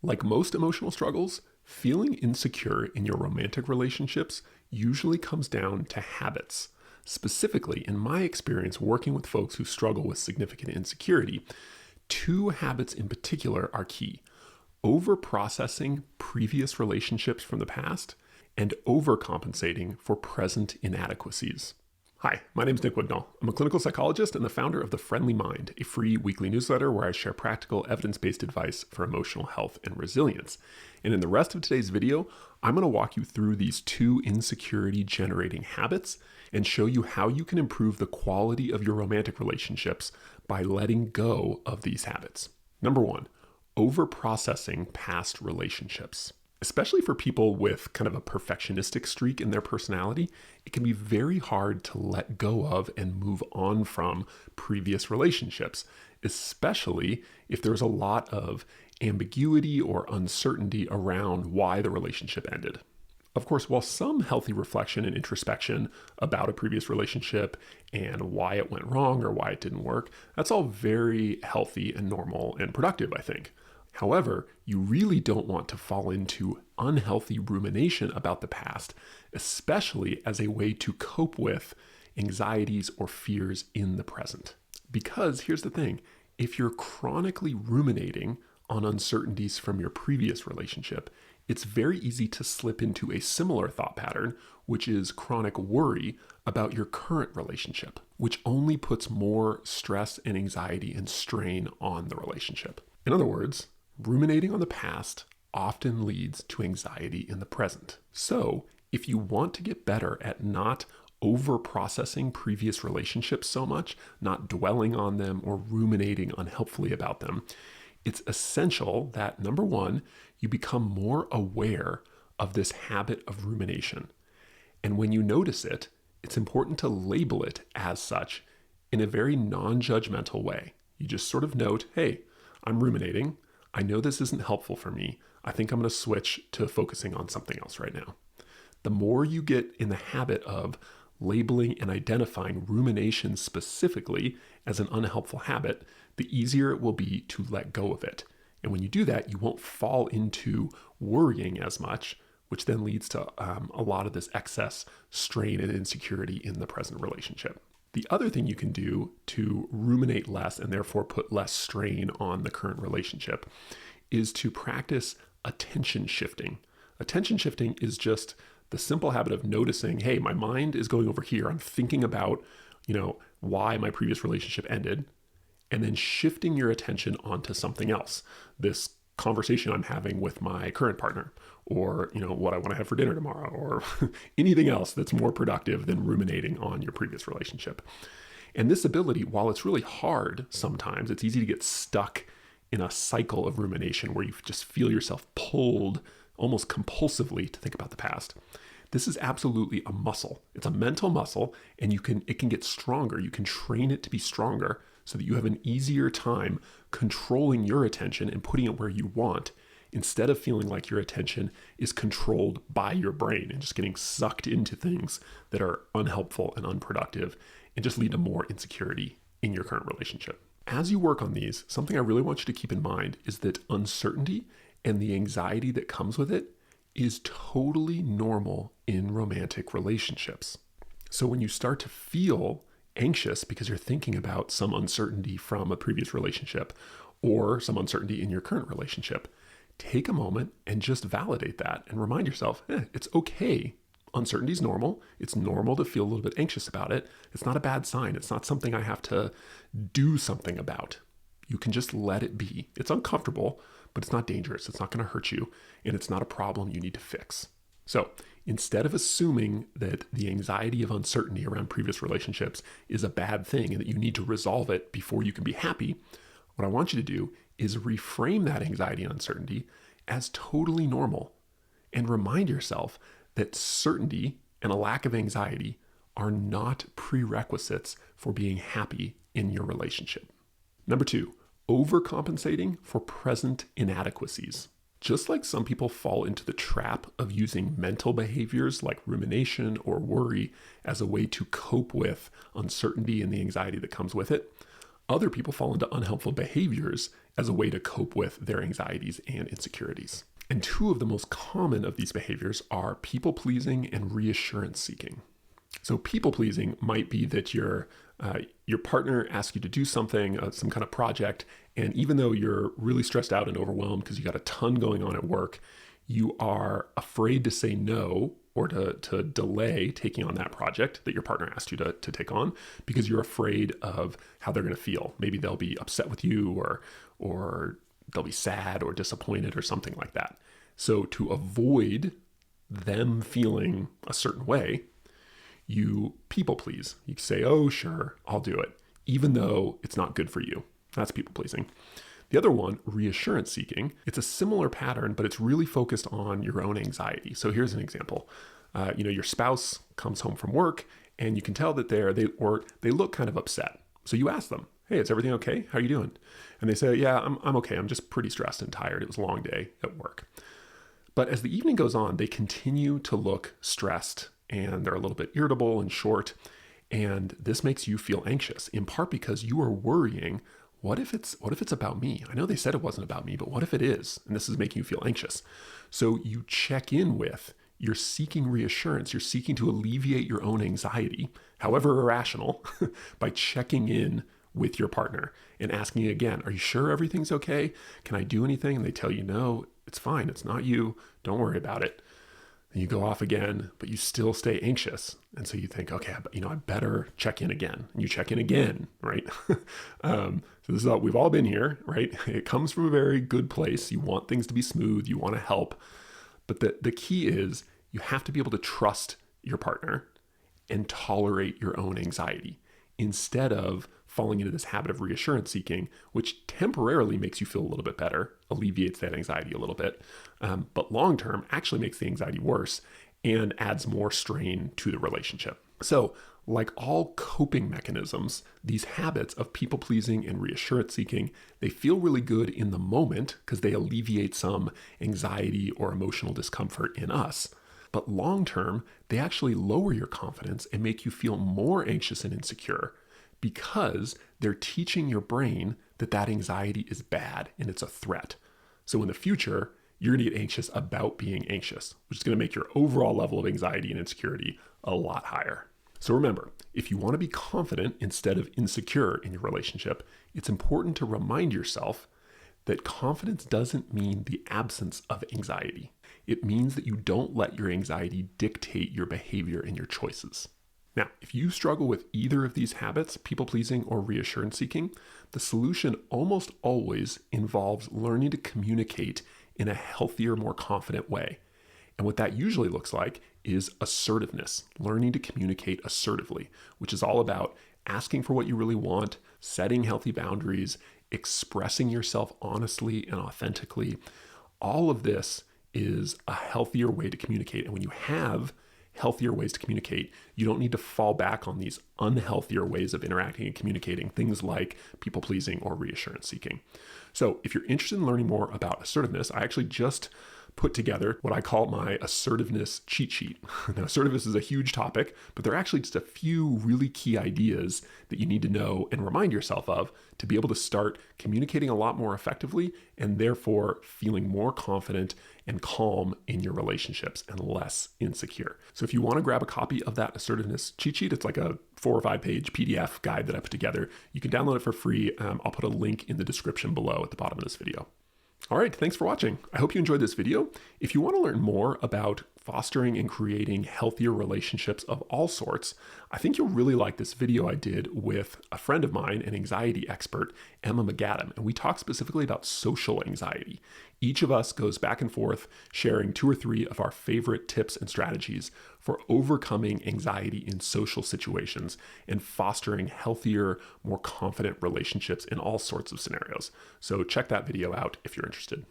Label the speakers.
Speaker 1: Like most emotional struggles, feeling insecure in your romantic relationships usually comes down to habits. Specifically, in my experience working with folks who struggle with significant insecurity, two habits in particular are key: overprocessing previous relationships from the past and overcompensating for present inadequacies. Hi, my name is Nick Wignall. I'm a clinical psychologist and the founder of The Friendly Mind, a free weekly newsletter where I share practical, evidence-based advice for emotional health and resilience. And in the rest of today's video, I'm going to walk you through these two insecurity-generating habits and show you how you can improve the quality of your romantic relationships by letting go of these habits. Number one, overprocessing past relationships. Especially for people with kind of a perfectionistic streak in their personality, it can be very hard to let go of and move on from previous relationships, especially if there's a lot of ambiguity or uncertainty around why the relationship ended. Of course, while some healthy reflection and introspection about a previous relationship and why it went wrong or why it didn't work, that's all very healthy and normal and productive, I think. However, you really don't want to fall into unhealthy rumination about the past, especially as a way to cope with anxieties or fears in the present. Because here's the thing, if you're chronically ruminating on uncertainties from your previous relationship, it's very easy to slip into a similar thought pattern, which is chronic worry about your current relationship, which only puts more stress and anxiety and strain on the relationship. In other words, ruminating on the past often leads to anxiety in the present. So, if you want to get better at not over-processing previous relationships so much, not dwelling on them or ruminating unhelpfully about them, it's essential that, number one, you become more aware of this habit of rumination. And when you notice it, it's important to label it as such in a very non-judgmental way. You just sort of note, hey, I'm ruminating. I know this isn't helpful for me. I think I'm going to switch to focusing on something else right now. The more you get in the habit of labeling and identifying rumination specifically as an unhelpful habit, the easier it will be to let go of it. And when you do that, you won't fall into worrying as much, which then leads to a lot of this excess strain and insecurity in the present relationship. The other thing you can do to ruminate less and therefore put less strain on the current relationship is to practice attention shifting. Attention shifting is just the simple habit of noticing, hey, my mind is going over here. I'm thinking about, why my previous relationship ended, and then shifting your attention onto something else. This conversation I'm having with my current partner, or what I want to have for dinner tomorrow, or anything else that's more productive than ruminating on your previous relationship. And this ability, while it's really hard sometimes, it's easy to get stuck in a cycle of rumination where you just feel yourself pulled almost compulsively to think about the past. This is absolutely a muscle. It's a mental muscle, and it can get stronger. You can train it to be stronger so that you have an easier time controlling your attention and putting it where you want, instead of feeling like your attention is controlled by your brain and just getting sucked into things that are unhelpful and unproductive and just lead to more insecurity in your current relationship. As you work on these, something I really want you to keep in mind is that uncertainty and the anxiety that comes with it is totally normal in romantic relationships. So when you start to feel anxious because you're thinking about some uncertainty from a previous relationship or some uncertainty in your current relationship, take a moment and just validate that and remind yourself, it's okay. Uncertainty is normal. It's normal to feel a little bit anxious about it. It's not a bad sign. It's not something I have to do something about. You can just let it be. It's uncomfortable, but it's not dangerous. It's not going to hurt you, and it's not a problem you need to fix. So instead of assuming that the anxiety of uncertainty around previous relationships is a bad thing and that you need to resolve it before you can be happy, what I want you to do is reframe that anxiety and uncertainty as totally normal and remind yourself that certainty and a lack of anxiety are not prerequisites for being happy in your relationship. Number two, overcompensating for present inadequacies. Just like some people fall into the trap of using mental behaviors like rumination or worry as a way to cope with uncertainty and the anxiety that comes with it, Other people fall into unhelpful behaviors as a way to cope with their anxieties and insecurities. And two of the most common of these behaviors are people-pleasing and reassurance-seeking. So people-pleasing might be that your partner asks you to do something, some kind of project, and even though you're really stressed out and overwhelmed because you got a ton going on at work, you are afraid to say no or to delay taking on that project that your partner asked you to take on because you're afraid of how they're going to feel. Maybe they'll be upset with you or they'll be sad or disappointed or something like that. So to avoid them feeling a certain way, you people please. You say, oh, sure, I'll do it, even though it's not good for you. That's people pleasing. The other one, reassurance seeking, it's a similar pattern, but it's really focused on your own anxiety. So here's an example. Your spouse comes home from work and you can tell that they look kind of upset. So you ask them, hey, is everything okay? How are you doing? And they say, yeah, I'm okay. I'm just pretty stressed and tired. It was a long day at work. But as the evening goes on, they continue to look stressed and they're a little bit irritable and short. And this makes you feel anxious, in part because you are worrying, what if it's about me? I know they said it wasn't about me, but what if it is? And this is making you feel anxious. So you check in with, you're seeking reassurance. You're seeking to alleviate your own anxiety, however irrational, by checking in with your partner and asking again, are you sure everything's okay? Can I do anything? And they tell you, no, it's fine. It's not you. Don't worry about it. And you go off again, but you still stay anxious. And so you think, okay, I better check in again. And you check in again, right? So this is we've all been here, right? It comes from a very good place. You want things to be smooth. You want to help. But the key is you have to be able to trust your partner and tolerate your own anxiety instead of falling into this habit of reassurance seeking, which temporarily makes you feel a little bit better, alleviates that anxiety a little bit, but long-term actually makes the anxiety worse and adds more strain to the relationship. So like all coping mechanisms, these habits of people-pleasing and reassurance seeking, they feel really good in the moment because they alleviate some anxiety or emotional discomfort in us. But long-term, they actually lower your confidence and make you feel more anxious and insecure because they're teaching your brain that anxiety is bad and it's a threat. So in the future, you're going to get anxious about being anxious, which is going to make your overall level of anxiety and insecurity a lot higher. So remember, if you want to be confident instead of insecure in your relationship, it's important to remind yourself that confidence doesn't mean the absence of anxiety. It means that you don't let your anxiety dictate your behavior and your choices. Now, if you struggle with either of these habits, people-pleasing or reassurance-seeking, the solution almost always involves learning to communicate in a healthier, more confident way. And what that usually looks like is assertiveness, learning to communicate assertively, which is all about asking for what you really want, setting healthy boundaries, expressing yourself honestly and authentically. All of this is a healthier way to communicate. And when you have healthier ways to communicate, you don't need to fall back on these unhealthier ways of interacting and communicating, things like people-pleasing or reassurance-seeking. So if you're interested in learning more about assertiveness, I actually just put together what I call my assertiveness cheat sheet. Now, assertiveness is a huge topic, but there are actually just a few really key ideas that you need to know and remind yourself of to be able to start communicating a lot more effectively and therefore feeling more confident and calm in your relationships and less insecure. So if you want to grab a copy of that assertiveness cheat sheet, it's like a 4 or 5 page PDF guide that I put together. You can download it for free. I'll put a link in the description below at the bottom of this video. All right, thanks for watching. I hope you enjoyed this video. If you want to learn more about fostering and creating healthier relationships of all sorts, I think you'll really like this video I did with a friend of mine, an anxiety expert, Emma McAdam, and we talked specifically about social anxiety. Each of us goes back and forth sharing 2 or 3 of our favorite tips and strategies for overcoming anxiety in social situations and fostering healthier, more confident relationships in all sorts of scenarios. So check that video out if you're interested.